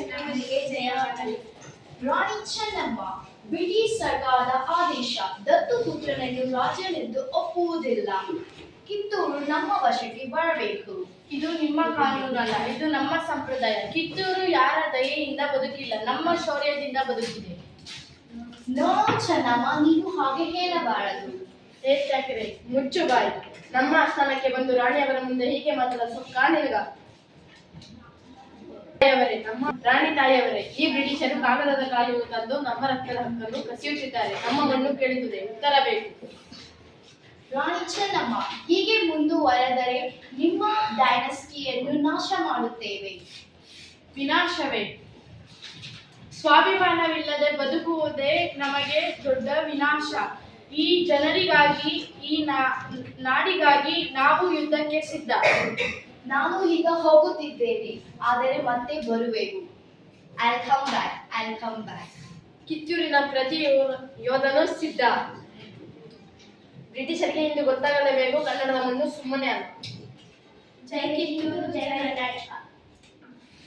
ಚೆನ್ನಮ್ಮನಿಗೆ ಜಯವಾಗಲಿ. ರಾಣಿ ಚೆನ್ನಮ್ಮ ಬ್ರಿಟಿಷ್ ಸರ್ಕಾರದ ಆದೇಶ ದತ್ತುಪುತ್ರನನ್ನು ರಾಜನೆಂದು ಒಪ್ಪುವುದಿಲ್ಲ. ಕಿತ್ತೂರು ನಮ್ಮ ವಶಕ್ಕೆ ಬರಬೇಕು. ಇದು ನಿಮ್ಮ ಕಾನೂನಲ್ಲ, ಇದು ನಮ್ಮ ಸಂಪ್ರದಾಯ. ಕಿತ್ತೂರು ಯಾರ ದಯೆಯಿಂದ ಬದುಕಿಲ್ಲ, ನಮ್ಮ ಶೌರ್ಯದಿಂದ ಬದುಕಿದೆ. ನೋ ಚೆನ್ನಮ್ಮ, ನೀನು ಹಾಗೆ ಹೇಳಬಾರದು. ಏಕಾಗ್ರೆ ಮುಚ್ಚು ಬಾಯಿ. ನಮ್ಮ ಆಸ್ಥಾನಕ್ಕೆ ಬಂದು ರಾಣಿಯವರ ಮುಂದೆ ಹೀಗೆ ಮಾತ್ರ ಸೊಕ್ಕ ನಿನಗ? ನಮ್ಮ ರಾಣಿ ತಾಯಿಯವರೇ, ಈ ಬ್ರಿಟಿಷರು ಕಾಗದದ ಕಾಯುವುದು ತಂದು ನಮ್ಮ ರಕ್ತದ ಹಕ್ಕನ್ನು ಕಸಿಯುತ್ತಿದ್ದಾರೆ. ನಮ್ಮ ಮಣ್ಣು ಕೇಳುತ್ತದೆ, ಉತ್ತರ ಬೇಕು. ರಾಣಿ ಚೆನ್ನಮ್ಮ, ಹೀಗೆ ಮುಂದುವರೆದರೆ ನಿಮ್ಮ ಡೈನಸ್ಟಿಯನ್ನು ನಾಶ ಮಾಡುತ್ತೇವೆ. ವಿನಾಶವೇ? ಸ್ವಾಭಿಮಾನವಿಲ್ಲದೆ ಬದುಕುವುದೇ ನಮಗೆ ದೊಡ್ಡ ವಿನಾಶ. ಈ ಜನರಿಗಾಗಿ, ಈ ನಾಡಿಗಾಗಿ ನಾವು ಯುದ್ಧಕ್ಕೆ ಸಿದ್ಧ. ನಾವು ಈಗ ಹೋಗುತ್ತಿದ್ದೇವೆ, ಆದರೆ ಮತ್ತೆ ಬರುವೆವು. I'll come back. ಕಿತ್ತೂರಿನ ಪ್ರತಿ ಯೋಧನೂ ಸಿದ್ಧ. ಬ್ರಿಟಿಷರಿಗೆ ಇಂದು ಗೊತ್ತಾಗಲೇಬೇಕು, ಕನ್ನಡದ ಮಣ್ಣು ಸುಮ್ಮನೆ ಅಲ್ಲ. ಜೈ ಕಿತ್ತೂರು, ಜೈ ಕರ್ನಾಟಕ.